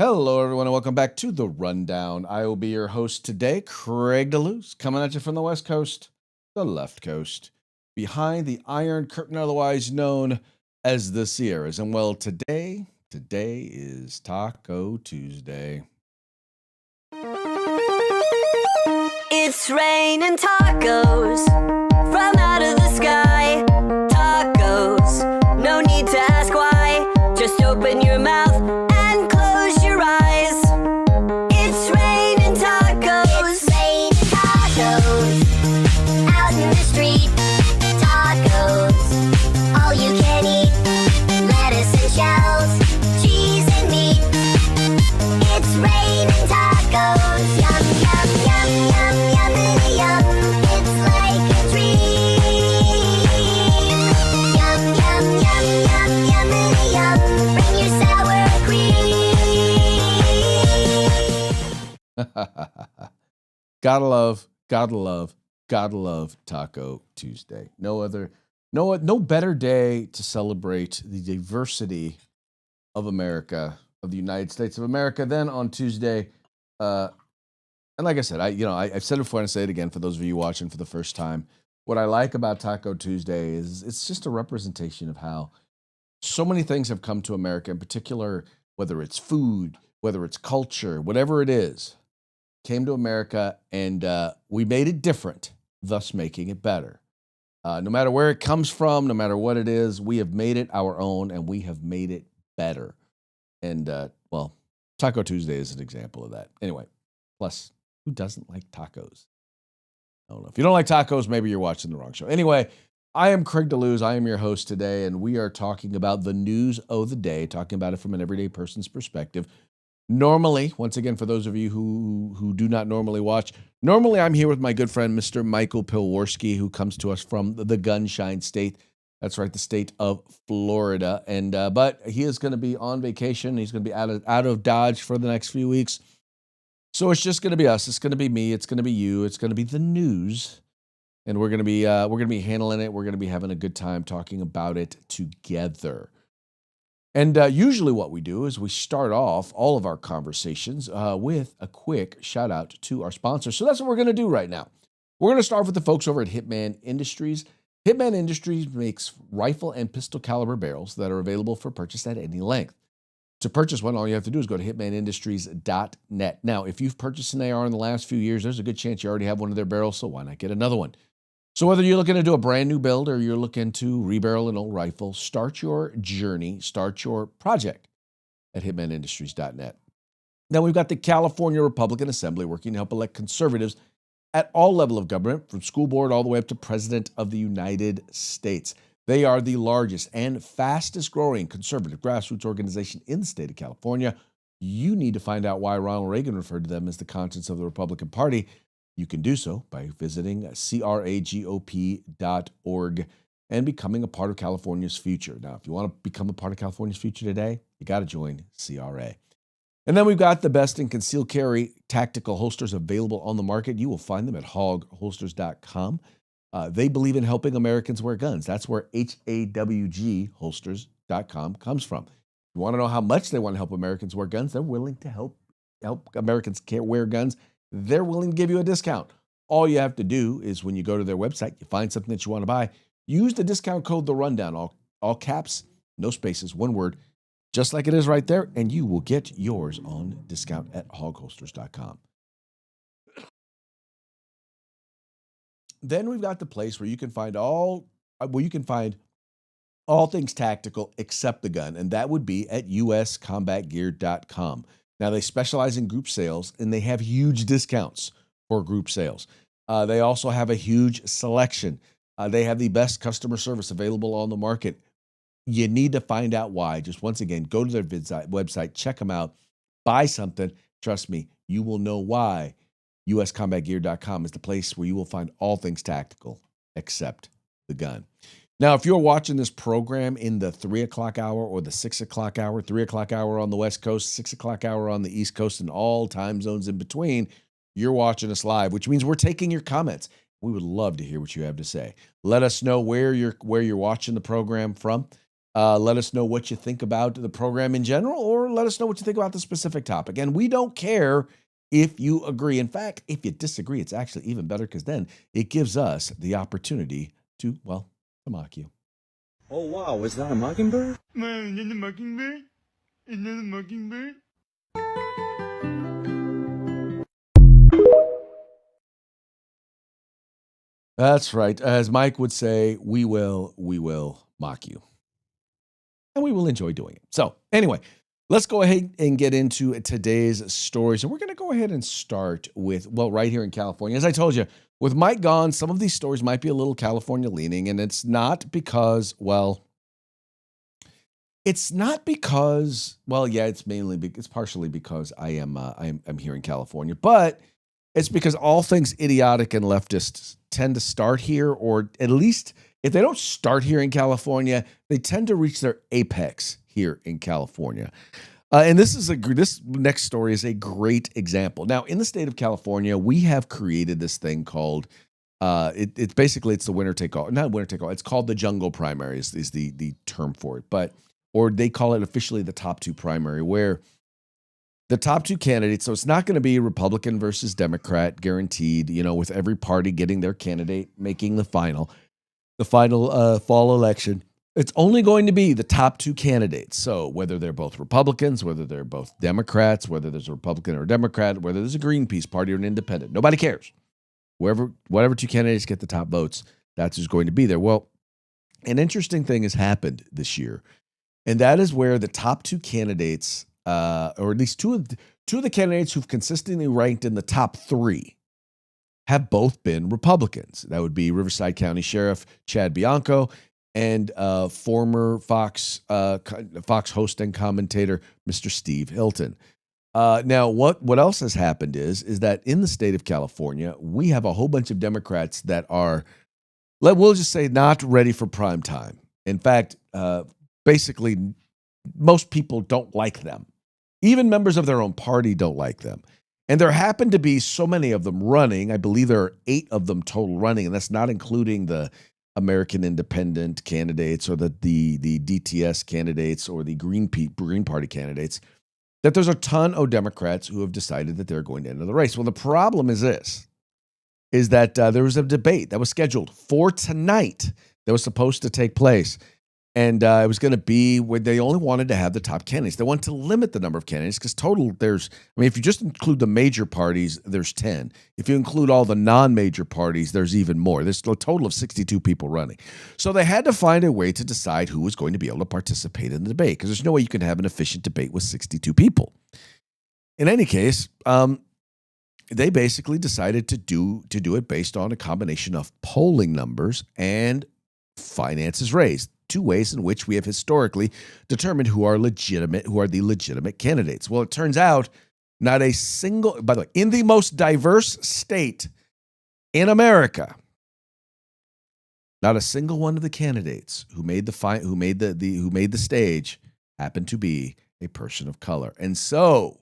Hello, everyone, and welcome back to The Rundown. I will be your host today, Craig DeLuz, coming at you from the West Coast, the left coast, behind the Iron Curtain, otherwise known as the Sierras. And well, today is Taco Tuesday. It's raining tacos from out of the sky. Tacos, no need to ask why. Just open your mouth and close your eyes. It's raining tacos. It's raining tacos out in the street. Tacos, all you can eat. Lettuce and shells, cheese and meat. It's raining tacos. Yum, yum, yum, yum, yummity yum. It's like a dream. Yum, yum, yum, yum, yummity yum. Bring your sour cream. Gotta love Taco Tuesday. No better day to celebrate the diversity of America, of the United States of America, than on Tuesday. And like I said, I've said it before and I say it again for those of you watching for the first time. What I like about Taco Tuesday is it's just a representation of how so many things have come to America, in particular, whether it's food, whether it's culture, whatever it is, came to America and we made it different, thus making it better. No matter where it comes from, no matter what it is, we have made it our own and we have made it better. And, well, Taco Tuesday is an example of that. Anyway, plus, who doesn't like tacos? I don't know. If you don't like tacos, maybe you're watching the wrong show. Anyway, I am Craig DeLuz. I am your host today, and we are talking about the news of the day, talking about it from an everyday person's perspective. Normally, once again, for those of you who do not normally watch, normally I'm here with my good friend, Mr. Michael Pilwarski, who comes to us from the Gunshine State. That's right, the state of Florida. And but he is going to be on vacation. He's going to be out of Dodge for the next few weeks. So it's just going to be us. It's going to be me. It's going to be you. It's going to be the news, and we're going to be handling it. We're going to be having a good time talking about it together. And usually what we do is we start off all of our conversations with a quick shout out to our sponsors. So that's what we're going to do right now. We're going to start with the folks over at Hitman Industries. Hitman Industries makes rifle and pistol caliber barrels that are available for purchase at any length. To purchase one, all you have to do is go to hitmanindustries.net. Now, if you've purchased an AR in the last few years, there's a good chance you already have one of their barrels, so why not get another one? So whether you're looking to do a brand new build or you're looking to rebarrel an old rifle, start your journey, start your project at hitmanindustries.net. Now, we've got the California Republican Assembly working to help elect conservatives at all levels of government, from school board all the way up to President of the United States. They are the largest and fastest growing conservative grassroots organization in the state of California. You need to find out why Ronald Reagan referred to them as the conscience of the Republican Party. You can do so by visiting cragop.org and becoming a part of California's future. Now, if you want to become a part of California's future today, you got to join CRA. And then we've got the best in concealed carry tactical holsters available on the market. You will find them at hogholsters.com. They believe in helping Americans wear guns. That's where HAWgholsters.com comes from. If you want to know how much they want to help Americans wear guns, they're willing to help Americans wear guns. They're willing to give you a discount. All you have to do is when you go to their website, you find something that you want to buy, use the discount code The Rundown, all caps, no spaces, one word, just like it is right there, and you will get yours on discount at hogholsters.com. Then we've got the place where you can find all things tactical except the gun, and that would be at uscombatgear.com. Now, they specialize in group sales, and they have huge discounts for group sales. They also have a huge selection. They have the best customer service available on the market. You need to find out why. Just once again, go to their website, check them out, buy something. Trust me, you will know why. uscombatgear.com is the place where you will find all things tactical except the gun. Now, if you're watching this program in the 3 o'clock hour or the 6 o'clock hour, 3 o'clock hour on the West Coast, 6 o'clock hour on the East Coast, and all time zones in between, you're watching us live, which means we're taking your comments. We would love to hear what you have to say. Let us know where you're watching the program from. Let us know what you think about the program in general, or let us know what you think about the specific topic. And we don't care if you agree. In fact, if you disagree, it's actually even better because then it gives us the opportunity to, well, to mock you. Oh, wow. Is that a mockingbird? Man, is that a mockingbird? Is that a mockingbird? That's right. As Mike would say, we will mock you. And we will enjoy doing it. So anyway, let's go ahead and get into today's stories. And we're going to go ahead and start with, well, right here in California. As I told you, with Mike gone, some of these stories might be a little California leaning. And it's not because, well, it's partially because I'm here in California, but it's because all things idiotic and leftists tend to start here, or at least if they don't start here in California, they tend to reach their apex here in California. And this next story is a great example. Now, in the state of California, we have created this thing called it's the winner take all, not winner take all. It's called the jungle primary is the term for it, or they call it officially the top two primary, where the top two candidates, so it's not going to be Republican versus Democrat guaranteed, with every party getting their candidate making the final fall election. It's only going to be the top two candidates. So whether they're both Republicans, whether they're both Democrats, whether there's a Republican or a Democrat, whether there's a Greenpeace party or an independent, nobody cares. Whatever two candidates get the top votes, that's who's going to be there. Well, an interesting thing has happened this year, and that is where the top two candidates, or at least two of the candidates who've consistently ranked in the top three, have both been Republicans. That would be Riverside County Sheriff Chad Bianco and former Fox host and commentator Mr. Steve Hilton. Now, what else has happened is that in the state of California, we have a whole bunch of Democrats that are, we'll just say, not ready for prime time. In fact, basically, most people don't like them. Even members of their own party don't like them. And there happen to be so many of them running. I believe there are 8 of them total running, and that's not including the American Independent candidates or the DTS candidates or the Green Party candidates, that there's a ton of Democrats who have decided that they're going to enter the race. Well, the problem is that there was a debate that was scheduled for tonight that was supposed to take place. And it was going to be where they only wanted to have the top candidates. They wanted to limit the number of candidates because total if you just include the major parties, there's 10. If you include all the non-major parties, there's even more. There's a total of 62 people running. So they had to find a way to decide who was going to be able to participate in the debate, because there's no way you can have an efficient debate with 62 people. In any case, they basically decided to do it based on a combination of polling numbers and finances raised. 2 ways in which we have historically determined who are the legitimate candidates. Well, it turns out by the way, in the most diverse state in America, not a single one of the candidates who made the stage happened to be a person of color. And so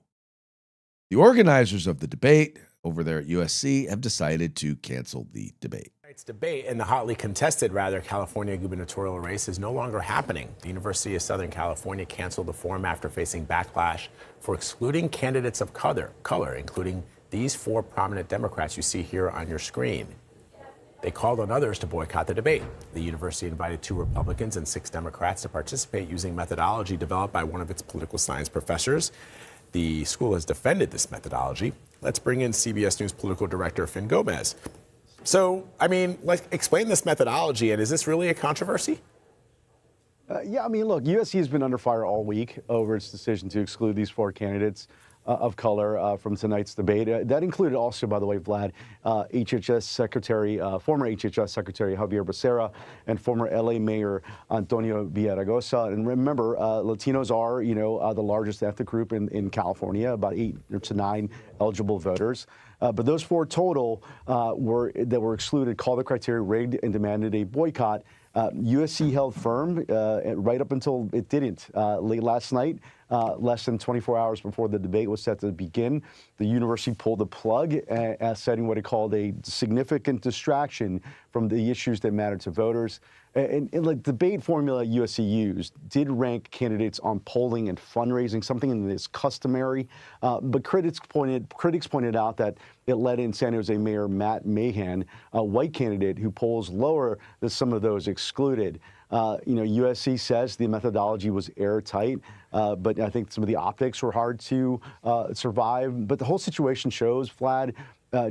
the organizers of the debate over there at USC have decided to cancel the debate. Tonight's debate in the hotly contested, California gubernatorial race is no longer happening. The University of Southern California canceled the forum after facing backlash for excluding candidates of color, including these 4 prominent Democrats you see here on your screen. They called on others to boycott the debate. The university invited 2 Republicans and 6 Democrats to participate using methodology developed by one of its political science professors. The school has defended this methodology. Let's bring in CBS News political director Finn Gomez. So, let's explain this methodology, and is this really a controversy? Look, USC has been under fire all week over its decision to exclude these 4 candidates of color from tonight's debate. That included also, by the way, Vlad, HHS Secretary, former HHS Secretary Javier Becerra and former LA Mayor Antonio Villaraigosa. And remember, Latinos are, the largest ethnic group in California, about 8 to 9 eligible voters. But those 4 total were excluded, called the criteria rigged, and demanded a boycott. USC held firm right up until it didn't. Late last night, less than 24 hours before the debate was set to begin, the university pulled the plug, citing what it called a significant distraction from the issues that matter to voters. And like debate formula USC used did rank candidates on polling and fundraising, something that is customary. But critics pointed out that it led in San Jose Mayor Matt Mahan, a white candidate who polls lower than some of those excluded. USC says the methodology was airtight, but I think some of the optics were hard to survive. But the whole situation shows, Vlad,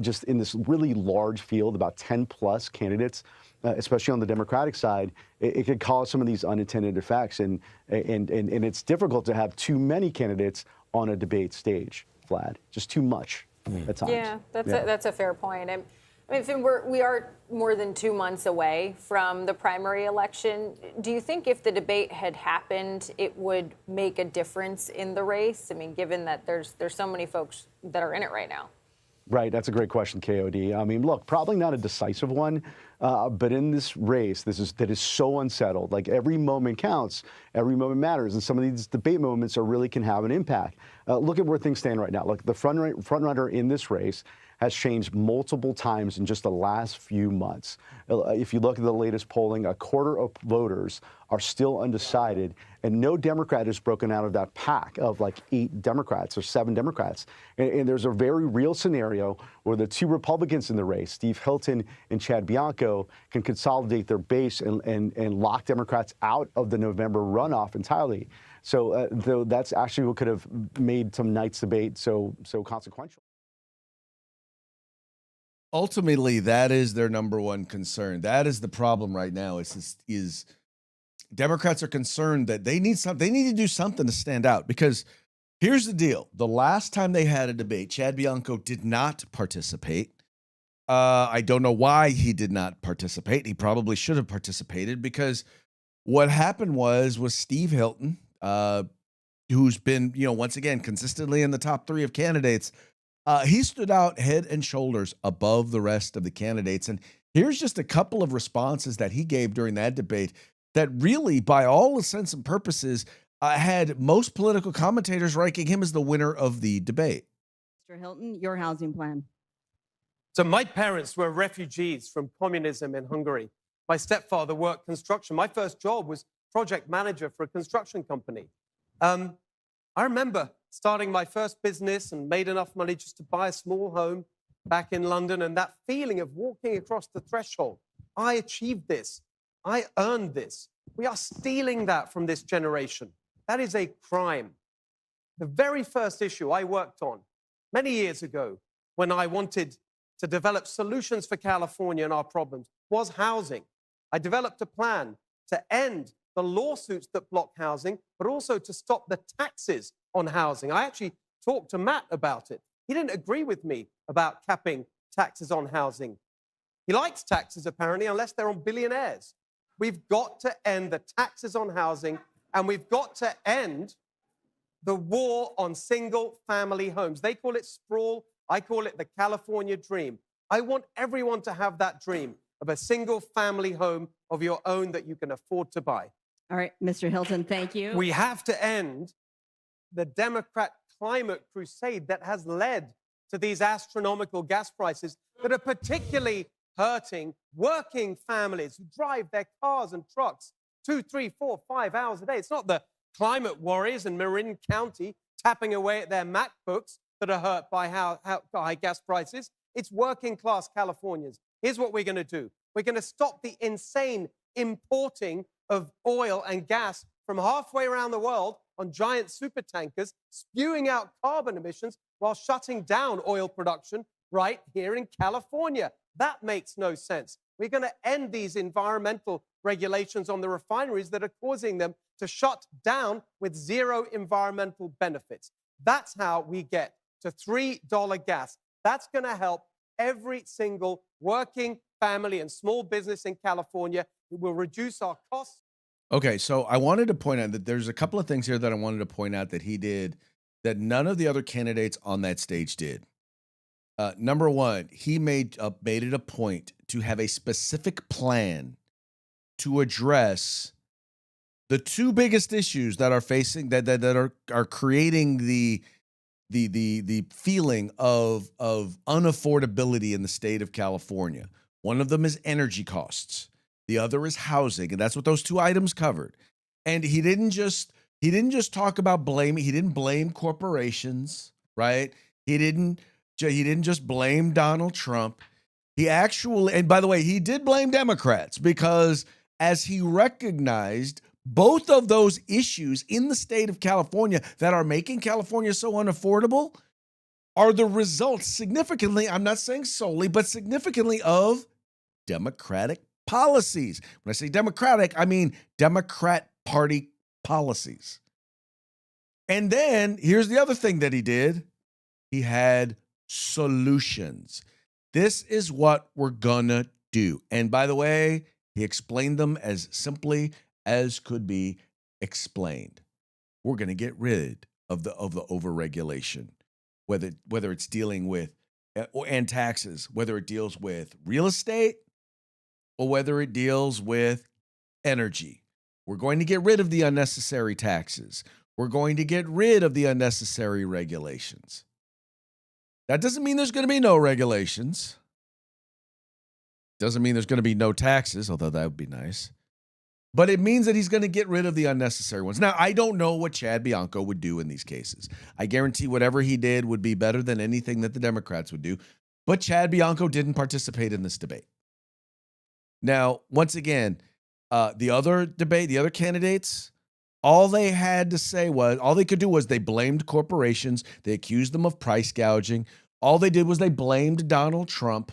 just in this really large field, about 10 plus candidates, especially on the Democratic side, it could cause some of these unintended effects. And it's difficult to have too many candidates on a debate stage, Vlad, just too much at times. Yeah, that's a fair point. I mean, Finn, we are more than 2 months away from the primary election. Do you think if the debate had happened, it would make a difference in the race? I mean, given that there's so many folks that are in it right now. Right, that's a great question, KOD. I mean, look, probably not a decisive one, but in this race, that is so unsettled. Like every moment counts, every moment matters, and some of these debate moments really can have an impact. Look at where things stand right now. Look, the front runner in this race has changed multiple times in just the last few months. If you look at the latest polling, a quarter of voters are still undecided, and no Democrat is broken out of that pack of like 8 Democrats or 7 Democrats. And there's a very real scenario where the 2 Republicans in the race, Steve Hilton and Chad Bianco, can consolidate their base and lock Democrats out of the November runoff entirely. So though that's actually what could have made tonight's debate so consequential. Ultimately, that is their number one concern. That is the problem right now. Is Democrats are concerned that they need to do something to stand out. Because here's the deal: the last time they had a debate, Chad Bianco did not participate. I don't know why he did not participate. He probably should have participated, because what happened was Steve Hilton, who's been once again consistently in the top 3 of candidates. He stood out head and shoulders above the rest of the candidates. And here's just a couple of responses that he gave during that debate that really, by all intents and purposes, had most political commentators ranking him as the winner of the debate. Mr. Hilton, your housing plan. So my parents were refugees from communism in Hungary. My stepfather worked construction. My first job was project manager for a construction company. I remember starting my first business and made enough money just to buy a small home back in London, and that feeling of walking across the threshold. I achieved this. I earned this. We are stealing that from this generation. That is a crime. The very first issue I worked on many years ago, when I wanted to develop solutions for California and our problems, was housing. I developed a plan to end the lawsuits that block housing, but also to stop the taxes on housing. I actually talked to Matt about it. He didn't agree with me about capping taxes on housing. He likes taxes, apparently, unless they're on billionaires. We've got to end the taxes on housing, and we've got to end the war on single-family homes. They call it sprawl. I call it the California dream. I want everyone to have that dream of a single-family home of your own that you can afford to buy. All right, Mr. Hilton, thank you. We have to end the Democrat climate crusade that has led to these astronomical gas prices that are particularly hurting working families who drive their cars and trucks 2, 3, 4, 5 hours a day. It's not the climate warriors in Marin County tapping away at their MacBooks that are hurt by how high gas prices. It's working class Californians. Here's what we're going to do. We're going to stop the insane importing of oil and gas from halfway around the world on giant super tankers, spewing out carbon emissions while shutting down oil production right here in California. That makes no sense. We're going to end these environmental regulations on the refineries that are causing them to shut down with zero environmental benefits. That's how we get to $3 gas. That's going to help every single working family and small business in California. It will reduce our costs. Okay, so I wanted to point out that there's a couple of things here that I wanted to point out that he did that none of the other candidates on that stage did. Number one, he made it a point to have a specific plan to address the 2 biggest issues that are facing that are creating the feeling of unaffordability in the state of California. One of them is energy costs. The other is housing, and that's what those two items covered. And he didn't just talk about blaming. He didn't blame corporations, right? He didn't just blame Donald Trump. He actually, and by the way, he did blame Democrats because as he recognized both of those issues in the state of California that are making California so unaffordable are the results significantly, I'm not saying solely, but significantly of Democratic policies. When I say Democratic, I mean Democrat Party policies. And then here's the other thing that he did. He had solutions. This is what we're gonna do. And by the way, he explained them as simply as could be explained. We're gonna get rid of the overregulation, whether it's dealing with and taxes, whether it deals with real estate or whether it deals with energy. We're going to get rid of the unnecessary taxes. We're going to get rid of the unnecessary regulations. That doesn't mean there's going to be no regulations. Doesn't mean there's going to be no taxes, although that would be nice. But it means that he's going to get rid of the unnecessary ones. Now, I don't know what Chad Bianco would do in these cases. I guarantee whatever he did would be better than anything that the Democrats would do. But Chad Bianco didn't participate in this debate. Now, once again, the other candidates, all they could do was they blamed corporations. They accused them of price gouging. All they did was they blamed Donald Trump,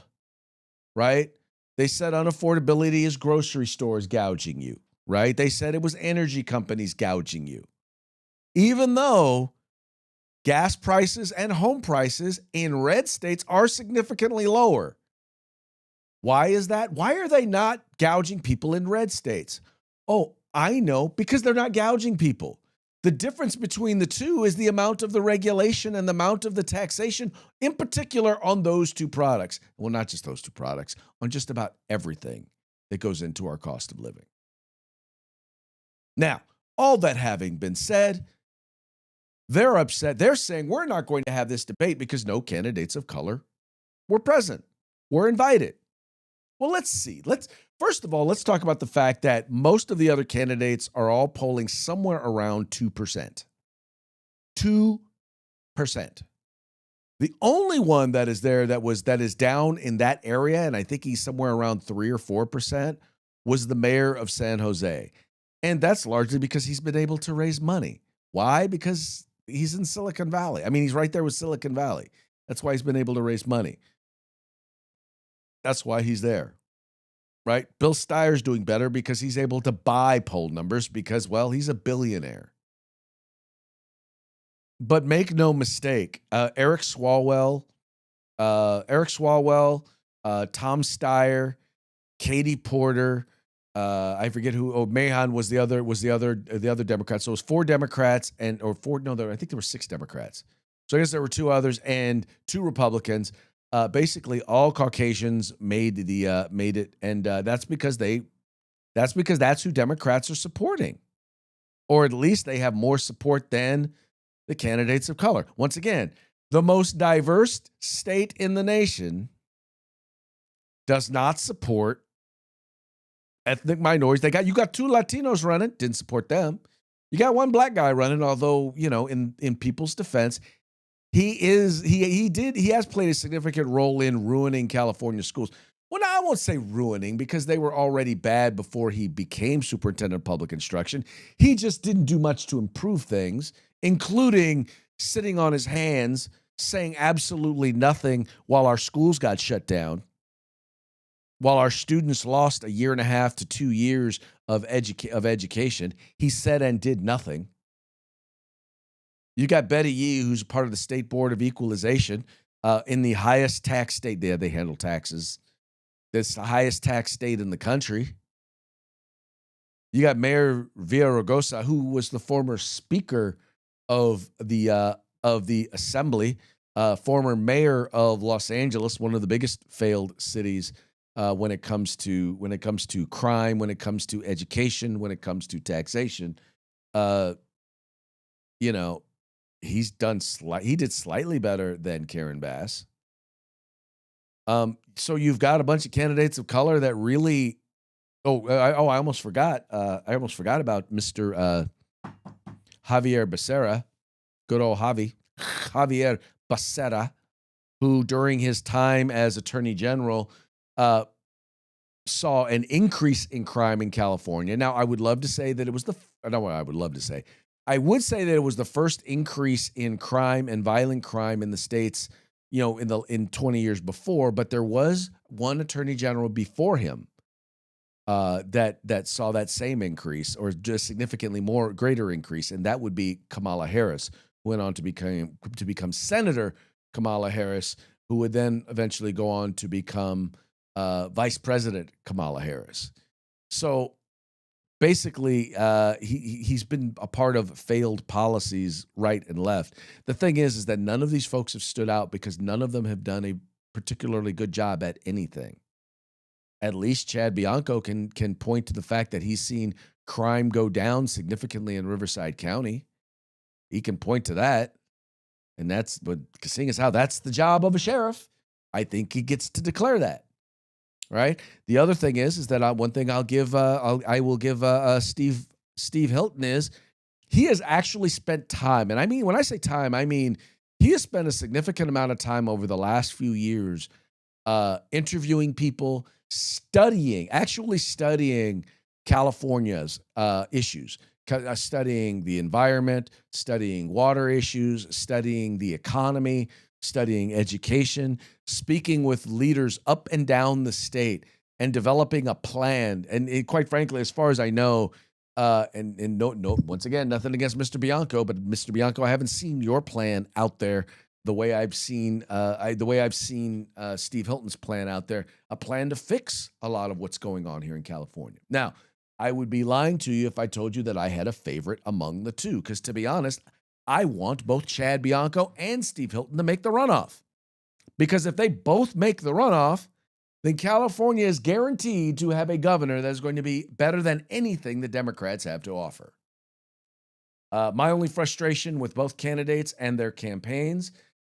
right? They said unaffordability is grocery stores gouging you, right? They said it was energy companies gouging you. Even though gas prices and home prices in red states are significantly lower. Why is that? Why are they not gouging people in red states? Oh, I know, because they're not gouging people. The difference between the two is the amount of the regulation and the amount of the taxation, in particular on those two products. Well, not just those two products, on just about everything that goes into our cost of living. Now, all that having been said, they're upset. They're saying we're not going to have this debate because no candidates of color were present, were invited. Well, let's see. First of all, let's talk about the fact that most of the other candidates are all polling somewhere around 2%. 2%. The only one that is there that is down in that area, and I think he's somewhere around 3 or 4%, was the mayor of San Jose. And that's largely because he's been able to raise money. Why? Because he's in Silicon Valley. I mean, he's right there with Silicon Valley. That's why he's been able to raise money. That's why he's there, right? Bill Steyer's doing better because he's able to buy poll numbers because, well, he's a billionaire. But make no mistake, Eric Swalwell, Tom Steyer, Katie Porter, I forget who. Oh, Mahan was the other Democrat. So it was 4 Democrats I think there were 6 Democrats. So I guess there were 2 others and 2 Republicans. Basically, all Caucasians made it, and that's because that's who Democrats are supporting, or at least they have more support than the candidates of color. Once again, the most diverse state in the nation does not support ethnic minorities. You got 2 Latinos running, didn't support them. You got 1 black guy running, although in people's defense. He has played a significant role in ruining California schools. Well, now I won't say ruining because they were already bad before he became superintendent of public instruction. He just didn't do much to improve things, including sitting on his hands, saying absolutely nothing while our schools got shut down, while our students lost 1.5 to 2 years of education. He said and did nothing. You got Betty Yee, who's part of the State Board of Equalization, in the highest tax state. They handle taxes. It's the highest tax state in the country. You got Mayor Villaraigosa, who was the former Speaker of the Assembly, former mayor of Los Angeles, one of the biggest failed cities when it comes to crime, when it comes to education, when it comes to taxation. He did slightly better than Karen Bass. So you've got a bunch of candidates of color that really I almost forgot. I almost forgot about Mr. Javier Becerra, good old Javier Becerra, who during his time as Attorney General saw an increase in crime in California. Now, I would love to say that it was I would love to say. I would say that it was the first increase in crime and violent crime in the states, in 20 years before, but there was one Attorney General before him that saw that same increase, or just significantly greater increase, and that would be Kamala Harris, who went on to become Senator Kamala Harris, who would then eventually go on to become Vice President Kamala Harris. So basically, he's been a part of failed policies right and left. The thing is that none of these folks have stood out because none of them have done a particularly good job at anything. At least Chad Bianco can point to the fact that he's seen crime go down significantly in Riverside County. He can point to that. And seeing as how that's the job of a sheriff, I think he gets to declare that. Right. The other thing is that one thing I will give Steve Hilton is he has actually spent time. And I mean, when I say time, I mean, he has spent a significant amount of time over the last few years interviewing people, actually studying California's issues, studying the environment, studying water issues, studying the economy, studying education, speaking with leaders up and down the state, and developing a plan. And quite frankly, as far as I know, and no, once again, nothing against Mr. Bianco, but Mr. Bianco, I haven't seen your plan out there the way I've seen Steve Hilton's plan out there, a plan to fix a lot of what's going on here in California. Now, I would be lying to you if I told you that I had a favorite among the two, because to be honest, I want both Chad Bianco and Steve Hilton to make the runoff. Because if they both make the runoff, then California is guaranteed to have a governor that is going to be better than anything the Democrats have to offer. My only frustration with both candidates and their campaigns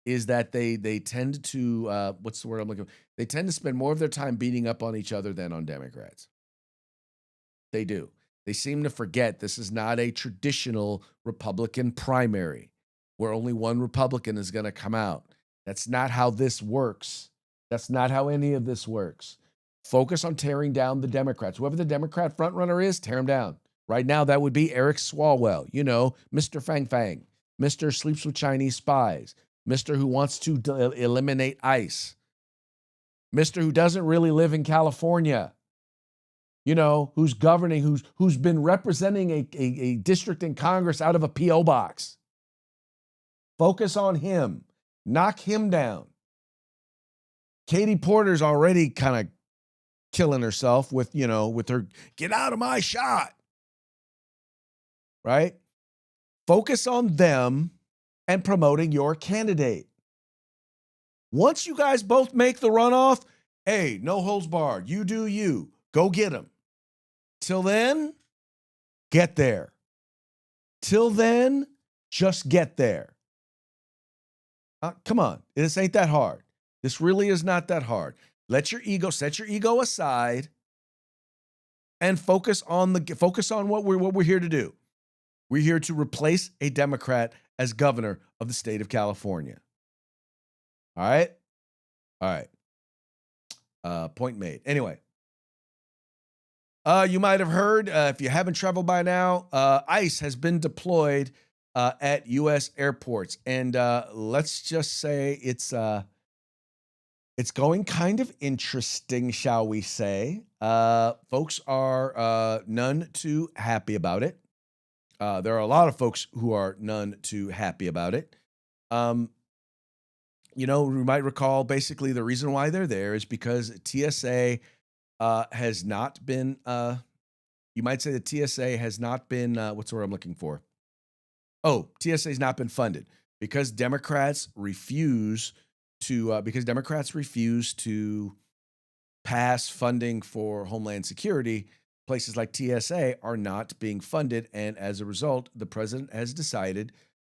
is that they tend to, what's the word I'm looking for? They tend to spend more of their time beating up on each other than on Democrats. They do. They seem to forget this is not a traditional Republican primary where only one Republican is going to come out. That's not how this works. That's not how any of this works. Focus on tearing down the Democrats. Whoever the Democrat frontrunner is, tear him down. Right now, that would be Eric Swalwell, Mr. Fang Fang, Mr. Sleeps with Chinese Spies, Mr. Who wants to eliminate ICE, Mr. Who doesn't really live in California, who's governing, who's been representing a district in Congress out of a P.O. box. Focus on him. Knock him down. Katie Porter's already kind of killing herself with her, get out of my shot. Right? Focus on them and promoting your candidate. Once you guys both make the runoff, hey, no holds barred. You do you. Go get them. Till then, get there. Till then, just get there. Come on. This ain't that hard. This really is not that hard. Set your ego aside and focus on what we're here to do. We're here to replace a Democrat as governor of the state of California. All right? All right. Point made. Anyway. You might have heard, if you haven't traveled by now, ICE has been deployed at U.S. airports. And let's just say it's going kind of interesting, shall we say. Folks are none too happy about it. There are a lot of folks who are none too happy about it. We might recall basically the reason why they're there is because TSA has not been, you might say that TSA has not been, what's the word I'm looking for? TSA has not been funded because Democrats refuse to pass funding for Homeland Security. Places like TSA are not being funded. And as a result, the president has decided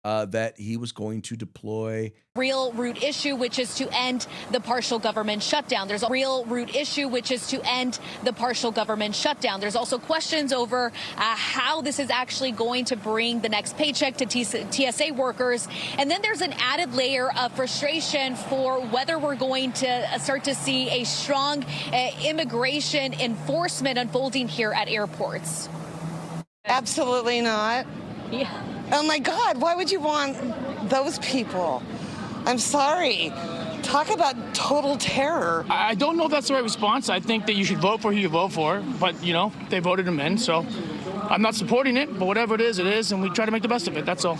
that he was going to deploy. Real root issue, which is to end the partial government shutdown. There's a real root issue, which is to end the partial government shutdown. There's also questions over how this is actually going to bring the next paycheck to TSA workers. And then there's an added layer of frustration for whether we're going to start to see a strong immigration enforcement unfolding here at airports. Absolutely not. Yeah. Oh my God, why would you want those people? I'm sorry. Talk about total terror. I don't know if that's the right response. I think that you should vote for who you vote for, but they voted him in, so I'm not supporting it, but whatever it is, and we try to make the best of it, that's all.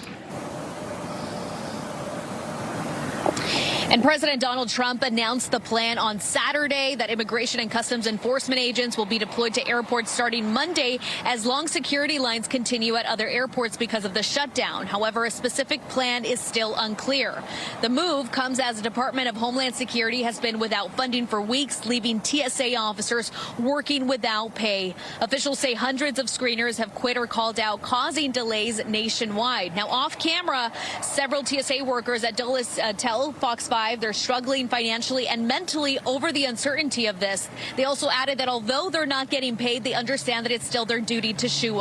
And President Donald Trump announced the plan on Saturday that Immigration and Customs Enforcement agents will be deployed to airports starting Monday as long security lines continue at other airports because of the shutdown. However, a specific plan is still unclear. The move comes as the Department of Homeland Security has been without funding for weeks, leaving TSA officers working without pay. Officials say hundreds of screeners have quit or called out, causing delays nationwide. Now, off camera, several TSA workers at Dulles tell Fox 5 they're struggling financially and mentally over the uncertainty of this. They also added that although they're not getting paid, they understand that it's still their duty to show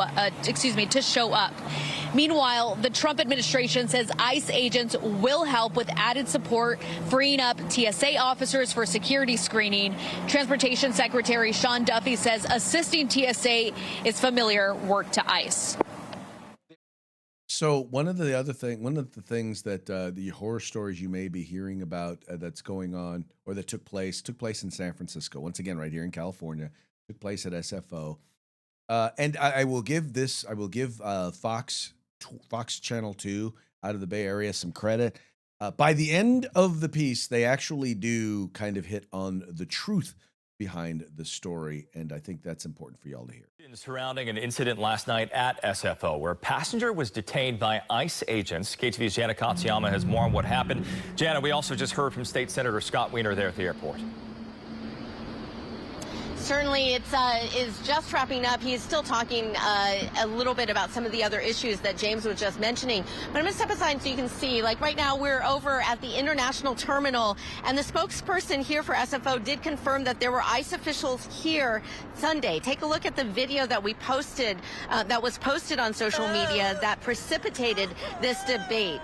up. Meanwhile, the Trump administration says ICE agents will help with added support, freeing up TSA officers for security screening. Transportation Secretary Sean Duffy says assisting TSA is familiar work to ICE. So one of the things that the horror stories you may be hearing about that's going on or that took place in San Francisco, once again right here in California, took place at SFO, and I will give Fox Channel 2 out of the Bay Area some credit. By the end of the piece, they actually do kind of hit on the truth behind the story, and I think that's important for y'all to hear. Surrounding an incident last night at SFO where a passenger was detained by ICE agents. KTV's Jana Katsuyama has more on what happened. Jana, we also just heard from State Senator Scott Wiener there at the airport. Certainly, is just wrapping up. He is still talking a little bit about some of the other issues that James was just mentioning. But I'm going to step aside so you can see, like right now, we're over at the international terminal, and the spokesperson here for SFO did confirm that there were ICE officials here Sunday. Take a look at the video that we posted, that was posted on social media that precipitated this debate.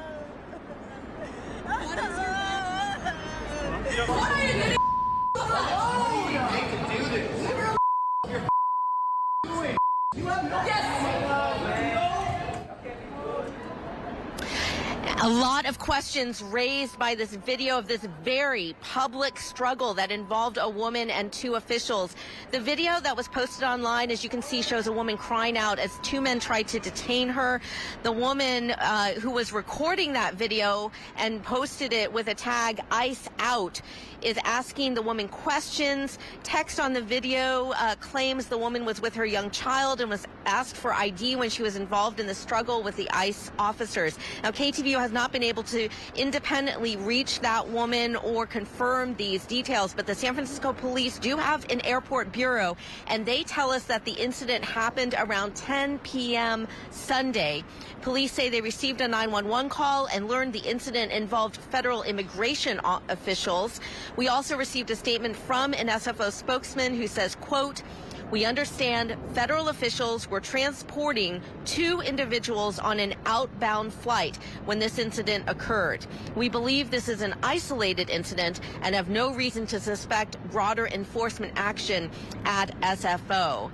A lot of questions raised by this video of this very public struggle that involved a woman and two officials. The video that was posted online, as you can see, shows a woman crying out as two men tried to detain her. The woman who was recording that video and posted it with a tag ICE out is asking the woman questions. Text on the video claims the woman was with her young child and was asked for ID when she was involved in the struggle with the ICE officers. Now, KTVU has not been able to independently reach that woman or confirm these details, but the San Francisco police do have an airport bureau, and they tell us that the incident happened around 10 p.m. Sunday. Police say they received a 911 call and learned the incident involved federal immigration officials. We also received a statement from an SFO spokesman who says, quote, "We understand federal officials were transporting two individuals on an outbound flight when this incident occurred. We believe this is an isolated incident and have no reason to suspect broader enforcement action at SFO."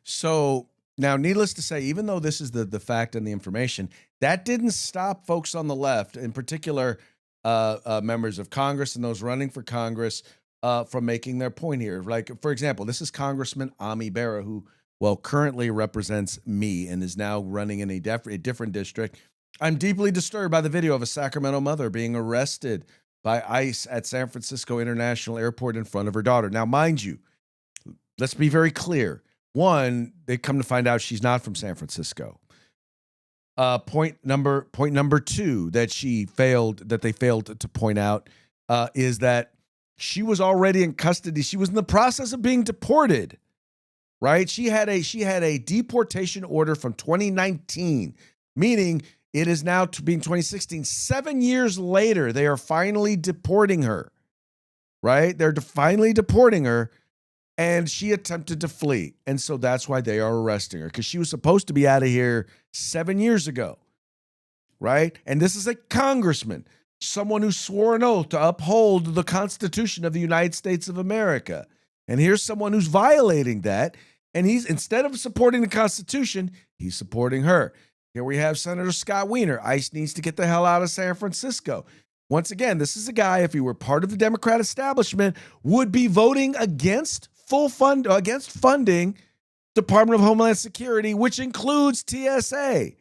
So now, needless to say, even though this is the fact and the information, that didn't stop folks on the left, in particular members of Congress and those running for Congress, from making their point here. Like, for example, this is Congressman Ami Bera, who, currently represents me and is now running in a different district. I'm deeply disturbed by the video of a Sacramento mother being arrested by ICE at San Francisco International Airport in front of her daughter. Now, mind you, let's be very clear. One, they come to find out she's not from San Francisco. Point number two that they failed to point out is that she was already in custody. She was in the process of being deported, right? She had a deportation order from 2019, meaning It is now being 2016. 7 years later, they are finally deporting her, right? They're finally deporting her, and she attempted to flee. And so that's why they are arresting her, because she was supposed to be out of here 7 years ago, right? And this is a congressman, someone who swore an oath to uphold the Constitution of the United States of America. And here's someone who's violating that. And he's, instead of supporting the Constitution, he's supporting her. Here we have Senator Scott Wiener. ICE needs to get the hell out of San Francisco. Once again, this is a guy, if he were part of the Democrat establishment, would be voting against funding Department of Homeland Security, which includes TSA.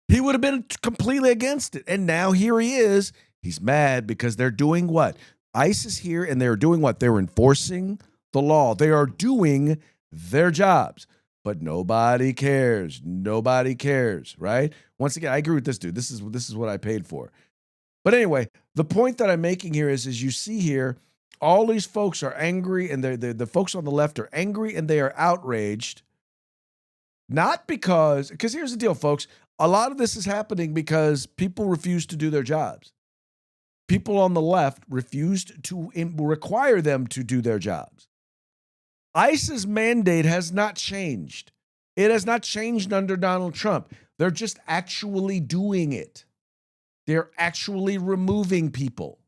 He would have been completely against it. And now here he is. He's mad because they're doing what? ICE is here and they're doing what? They're enforcing the law. They are doing their jobs. But nobody cares. Nobody cares, right? Once again, I agree with this dude. This is what I paid for. But anyway, the point that I'm making here is you see here, all these folks are angry, and the folks on the left are angry and they are outraged. Not because here's the deal, folks. A lot of this is happening because people refuse to do their jobs. People on the left refused to require them to do their jobs. ICE's mandate has not changed. It has not changed under Donald Trump. They're just actually doing it. They're actually removing people.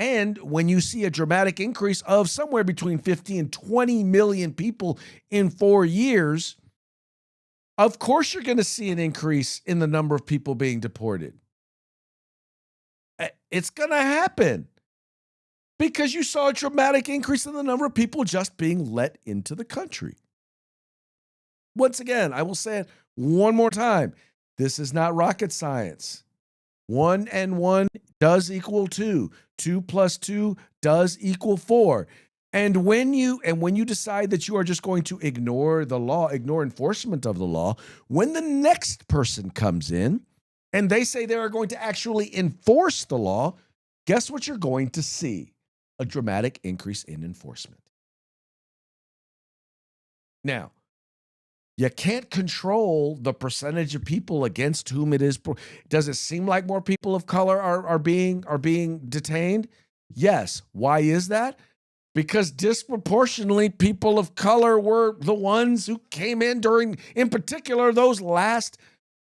And when you see a dramatic increase of somewhere between 50 and 20 million people in 4 years, of course you're going to see an increase in the number of people being deported. It's going to happen. Because you saw a dramatic increase in the number of people just being let into the country. Once again, I will say it one more time. This is not rocket science. 1 and 1 does equal 2. 2 plus 2 does equal 4. And when you decide that you are just going to ignore the law, ignore enforcement of the law, when the next person comes in and they say they are going to actually enforce the law, guess what you're going to see? A dramatic increase in enforcement. Now, you can't control the percentage of people against whom it is. Does it seem like more people of color are being detained? Yes. Why is that? Because disproportionately people of color were the ones who came in during, in particular, those last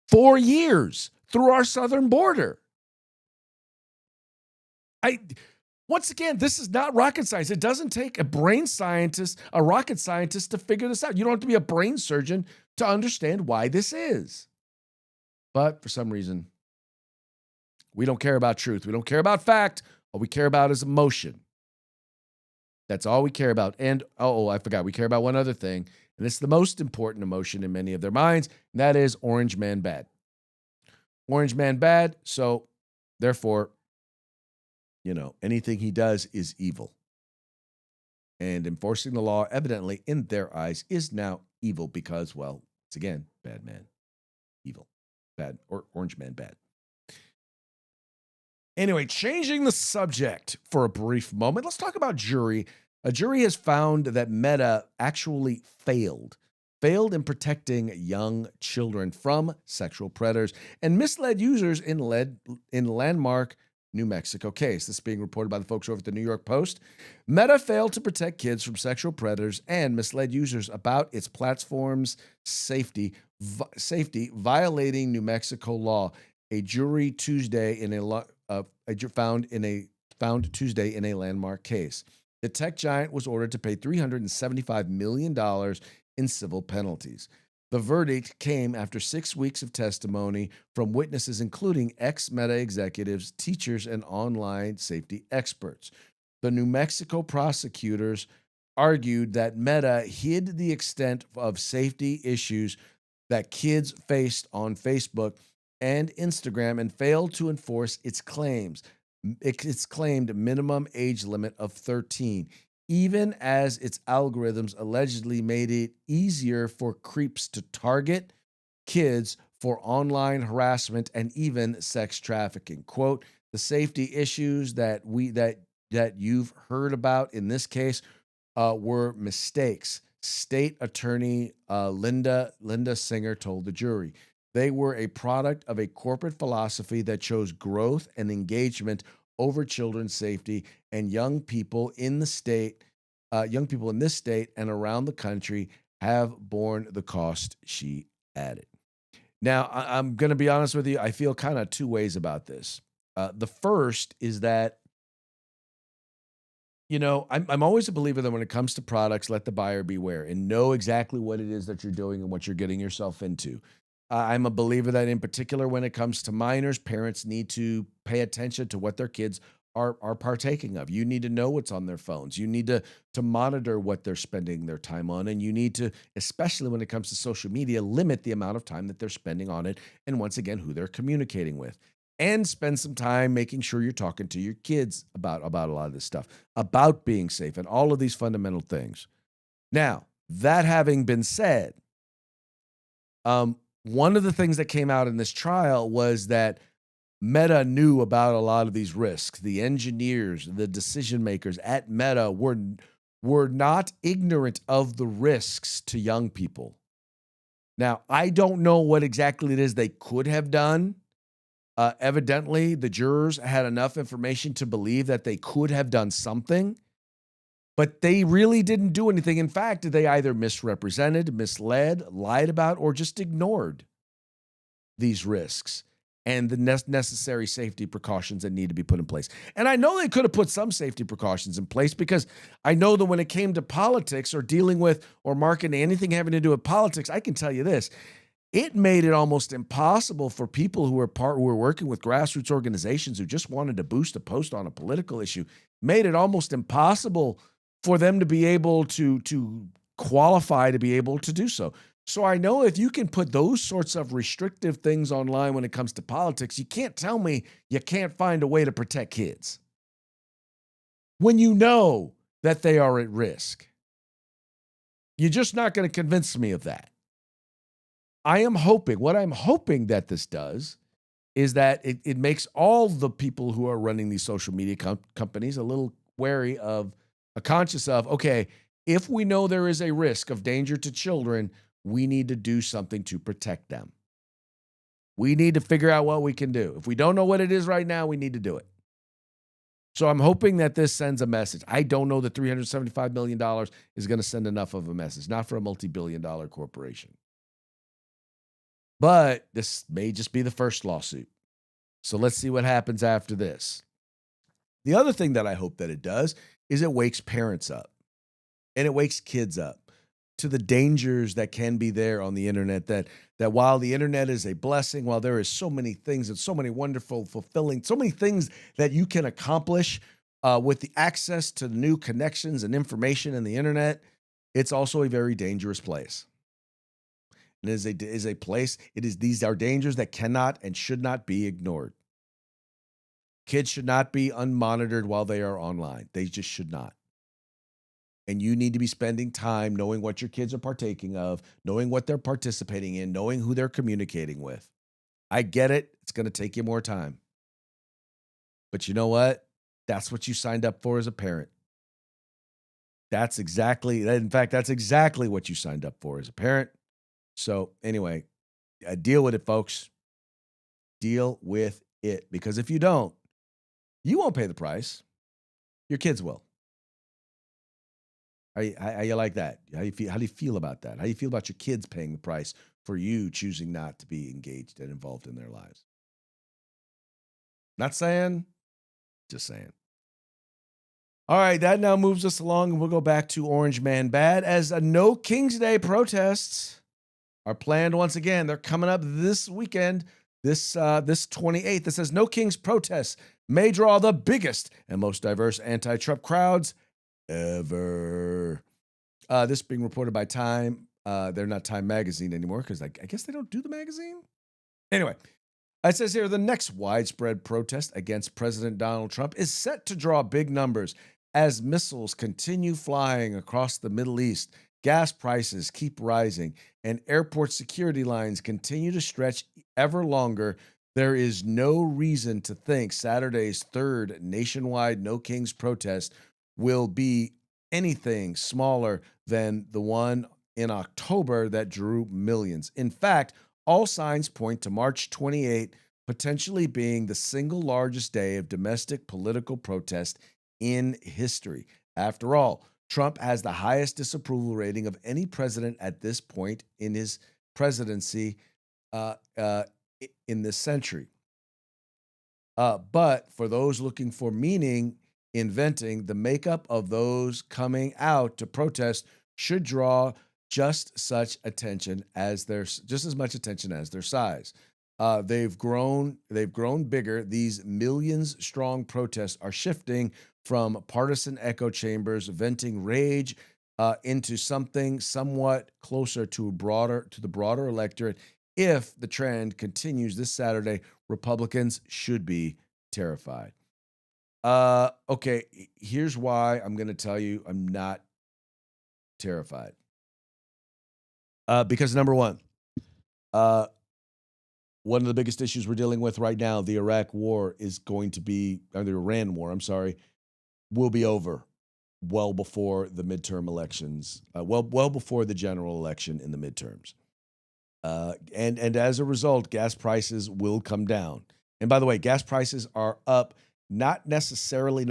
4 years through our southern border. Once again, this is not rocket science. It doesn't take a rocket scientist to figure this out. You don't have to be a brain surgeon to understand why this is. But for some reason, we don't care about truth. We don't care about fact. All we care about is emotion. That's all we care about. And, I forgot. We care about one other thing. And it's the most important emotion in many of their minds. And that is Orange Man bad. Orange Man bad. So, therefore, anything he does is evil. And enforcing the law, evidently, in their eyes, is now evil because, well, it's again, bad man, evil, bad, or Orange Man bad. Anyway, changing the subject for a brief moment, let's talk about jury. A jury has found that Meta actually failed in protecting young children from sexual predators and misled users in landmark New Mexico case. This is being reported by the folks over at the New York Post. Meta failed to protect kids from sexual predators and misled users about its platform's safety, violating New Mexico law. A jury Tuesday found Tuesday in a landmark case. The tech giant was ordered to pay $375 million in civil penalties. The verdict came after 6 weeks of testimony from witnesses, including ex-Meta executives, teachers, and online safety experts. The New Mexico prosecutors argued that Meta hid the extent of safety issues that kids faced on Facebook and Instagram and failed to enforce its claims. Its claimed minimum age limit of 13. Even as its algorithms allegedly made it easier for creeps to target kids for online harassment and even sex trafficking. Quote, the safety issues that you've heard about in this case were mistakes. State attorney Linda Singer told the jury. They were a product of a corporate philosophy that chose growth and engagement over children's safety, and young people in this state and around the country have borne the cost, she added. Now, I'm going to be honest with you. I feel kind of two ways about this. The first is that, I'm always a believer that when it comes to products, let the buyer beware and know exactly what it is that you're doing and what you're getting yourself into. I'm a believer that in particular, when it comes to minors, parents need to pay attention to what their kids are partaking of. You need to know what's on their phones. You need to monitor what they're spending their time on. And you need to, especially when it comes to social media, limit the amount of time that they're spending on it. And once again, who they're communicating with. And spend some time making sure you're talking to your kids about a lot of this stuff, about being safe and all of these fundamental things. Now, that having been said, one of the things that came out in this trial was that Meta knew about a lot of these risks. The engineers, the decision makers at Meta were not ignorant of the risks to young people. Now, I don't know what exactly it is they could have done. Evidently, the jurors had enough information to believe that they could have done something, but they really didn't do anything. In fact, they either misrepresented, misled, lied about, or just ignored these risks and the necessary safety precautions that need to be put in place. And I know they could have put some safety precautions in place, because I know that when it came to politics or dealing with or marketing anything having to do with politics, I can tell you this. It made it almost impossible for people who were working with grassroots organizations who just wanted to boost a post on a political issue, made it almost impossible for them to be able to qualify to be able to do so. So I know if you can put those sorts of restrictive things online when it comes to politics, you can't tell me you can't find a way to protect kids when you know that they are at risk. You're just not going to convince me of that. What I'm hoping that this does is that it makes all the people who are running these social media companies a little wary of, conscious of, okay, if we know there is a risk of danger to children, we need to do something to protect them. We need to figure out what we can do. If we don't know what it is right now, we need to do it. So I'm hoping that this sends a message. I don't know that $375 million is going to send enough of a message, not for a multi-billion-dollar corporation. But this may just be the first lawsuit. So let's see what happens after this. The other thing that I hope that it does is it wakes parents up and it wakes kids up to the dangers that can be there on the internet, that while the internet is a blessing, while there is so many things and so many wonderful, fulfilling, so many things that you can accomplish with the access to new connections and information in the internet, it's also a very dangerous place. It is a place, these are dangers that cannot and should not be ignored. Kids should not be unmonitored while they are online. They just should not. And you need to be spending time knowing what your kids are partaking of, knowing what they're participating in, knowing who they're communicating with. I get it. It's going to take you more time. But you know what? That's what you signed up for as a parent. That's exactly what you signed up for as a parent. So anyway, deal with it, folks. Deal with it. Because if you don't, you won't pay the price. Your kids will. How you like that? How do you feel about that? How do you feel about your kids paying the price for you choosing not to be engaged and involved in their lives? Not saying, just saying. All right, that now moves us along, and we'll go back to Orange Man Bad as a No King's Day protests are planned once again. They're coming up this weekend, this 28th. It says No King's protests may draw the biggest and most diverse anti-Trump crowds ever. This being reported by Time. They're not Time Magazine anymore because I guess they don't do the magazine. Anyway, it says here the next widespread protest against President Donald Trump is set to draw big numbers as missiles continue flying across the Middle East. Gas prices keep rising, and airport security lines continue to stretch ever longer. There is no reason to think Saturday's third nationwide No Kings protest will be anything smaller than the one in October that drew millions. In fact, All signs point to March 28 potentially being the single largest day of domestic political protest in history. After all, Trump has the highest disapproval rating of any president at this point in his presidency in this century. But for those looking for meaning in venting, the makeup of those coming out to protest should draw just as much attention as their size. They've grown bigger. These millions strong protests are shifting from partisan echo chambers venting rage into something somewhat closer to the broader electorate. If the trend continues this Saturday, Republicans should be terrified. Okay, here's why I'm going to tell you I'm not terrified. Because number one of the biggest issues we're dealing with right now, the Iraq war is going to be, or the Iran war, I'm sorry, will be over well before the midterm elections, well before the general election in the midterms. And as a result, gas prices will come down. And by the way, gas prices are up not necessarily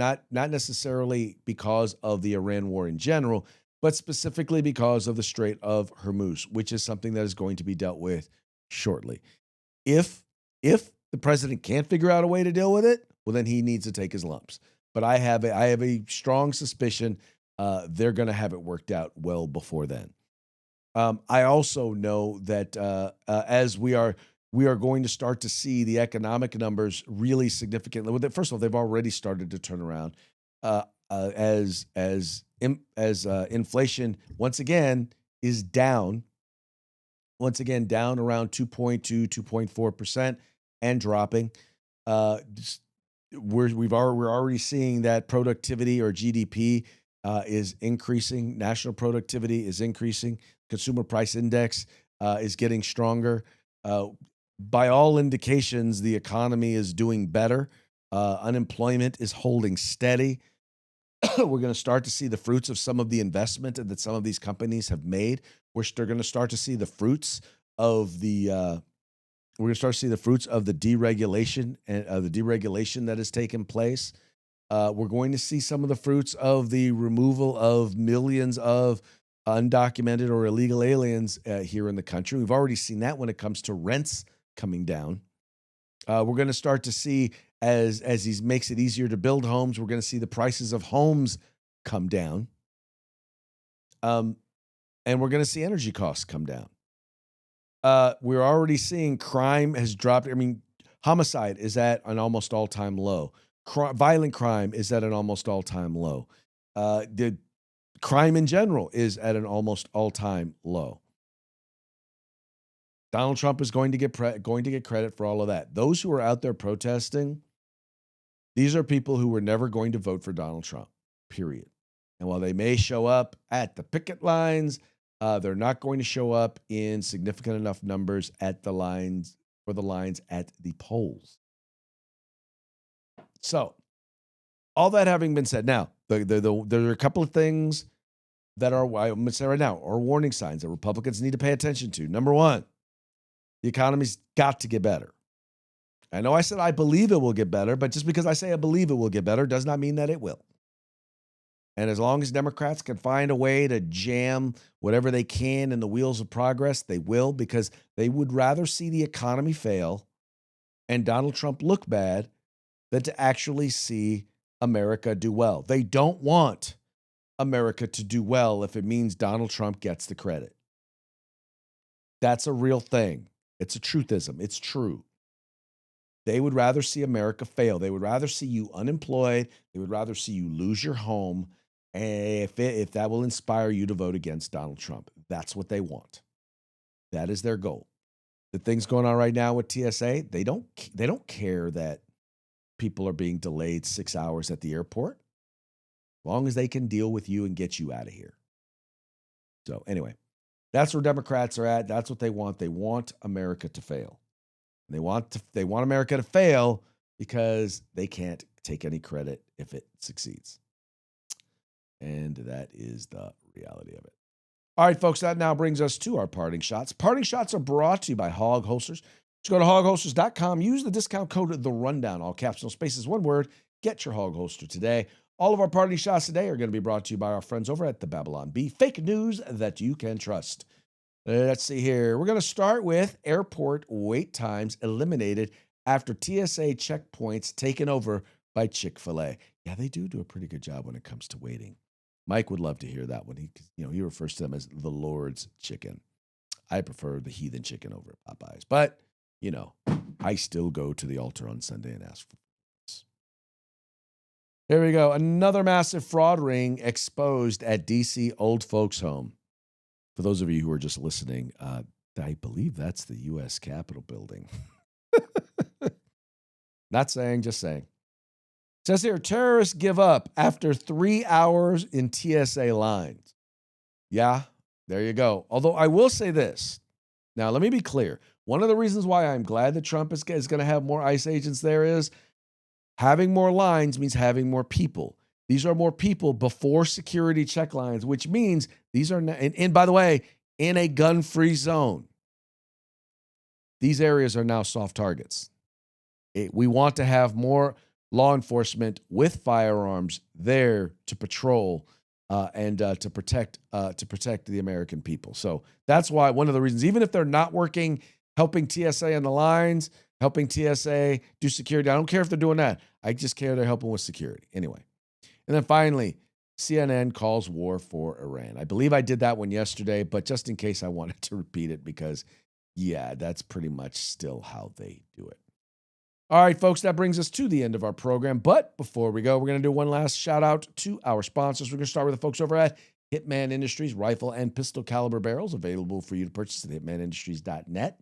because of the Iran war in general, but specifically because of the Strait of Hormuz, which is something that is going to be dealt with shortly. If the president can't figure out a way to deal with it, well, then he needs to take his lumps. But I have a strong suspicion they're going to have it worked out well before then. I also know that as we are going to start to see the economic numbers really significantly. First of all, they've already started to turn around as inflation once again is down. Once again, down around 2.2, 2.4% and dropping. We're already seeing that productivity or GDP is increasing. National productivity is increasing. Consumer price index is getting stronger. By all indications, the economy is doing better. Unemployment is holding steady. We're going to start to see the fruits of some of the investment that some of these companies have made. We're going to start to see the fruits of the deregulation and the deregulation that has taken place. We're going to see some of the fruits of the removal of millions of undocumented or illegal aliens here in the country. We've already seen that when it comes to rents coming down. We're going to start to see as he makes it easier to build homes, we're going to see the prices of homes come down. And we're going to see energy costs come down. We're already seeing crime has dropped. I mean, homicide is at an almost all-time low. Violent crime is at an almost all-time low. The crime in general is at an almost all-time low. Donald Trump is going to get credit for all of that. Those who are out there protesting, these are people who were never going to vote for Donald Trump, period. And while they may show up at the picket lines, they're not going to show up in significant enough numbers at the lines at the polls. So, all that having been said, now there are a couple of things that are, I'm going to say right now, are warning signs that Republicans need to pay attention to. Number one, the economy's got to get better. I know I said I believe it will get better, but just because I say I believe it will get better does not mean that it will. And as long as Democrats can find a way to jam whatever they can in the wheels of progress, they will, because they would rather see the economy fail and Donald Trump look bad than to actually see America do well. They don't want America to do well if it means Donald Trump gets the credit. That's a real thing. It's a truthism. It's true. They would rather see America fail. They would rather see you unemployed. They would rather see you lose your home. If that will inspire you to vote against Donald Trump. That's what they want. That is their goal. The things going on right now with TSA, they don't care that people are being delayed 6 hours at the airport, as long as they can deal with you and get you out of here. So anyway, that's where Democrats are at. That's what they want. They want America to fail. They want America to fail because they can't take any credit if it succeeds. And that is the reality of it. All right, folks, that now brings us to our parting shots. Parting shots are brought to you by Hog Holsters. Just go to hogholsters.com. Use the discount code The Rundown, all caps, no spaces, one word. Get your Hog Holster today. All of our parting shots today are going to be brought to you by our friends over at the Babylon Bee. Fake news that you can trust. Let's see here. We're going to start with airport wait times eliminated after TSA checkpoints taken over by Chick-fil-A. Yeah, they do a pretty good job when it comes to waiting. Mike would love to hear that one. He refers to them as the Lord's chicken. I prefer the heathen chicken over at Popeyes. But, I still go to the altar on Sunday and ask for this. Here we go. Another massive fraud ring exposed at D.C. Old Folks Home. For those of you who are just listening, I believe that's the U.S. Capitol building. Not saying, just saying. It says here, terrorists give up after 3 hours in TSA lines. Yeah, there you go. Although I will say this. Now, let me be clear. One of the reasons why I'm glad that Trump is going to have more ICE agents there is having more lines means having more people. These are more people before security check lines, which means these are, and by the way, in a gun-free zone. These areas are now soft targets. We want to have more law enforcement with firearms there to patrol and to protect the American people. So that's why one of the reasons, even if they're not working, helping TSA on the lines, helping TSA do security, I don't care if they're doing that. I just care they're helping with security. Anyway. And then finally, CNN calls war for Iran. I believe I did that one yesterday, but just in case I wanted to repeat it because, yeah, that's pretty much still how they do it. All right, folks, that brings us to the end of our program. But before we go, we're going to do one last shout out to our sponsors. We're going to start with the folks over at Hitman Industries, rifle and pistol caliber barrels available for you to purchase at hitmanindustries.net.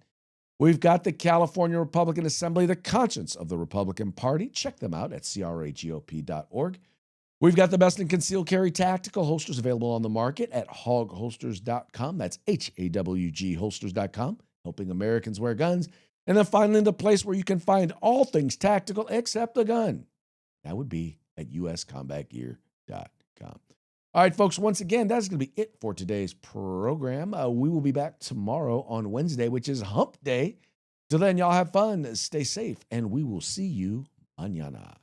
We've got the California Republican Assembly, the conscience of the Republican Party. Check them out at cragop.org. We've got the best in concealed carry tactical holsters available on the market at hogholsters.com. That's HAWG holsters.com, helping Americans wear guns. And then finally, the place where you can find all things tactical except a gun. That would be at uscombatgear.com. All right, folks, once again, that's going to be it for today's program. We will be back tomorrow on Wednesday, which is Hump Day. Till then, y'all have fun, stay safe, and we will see you mañana.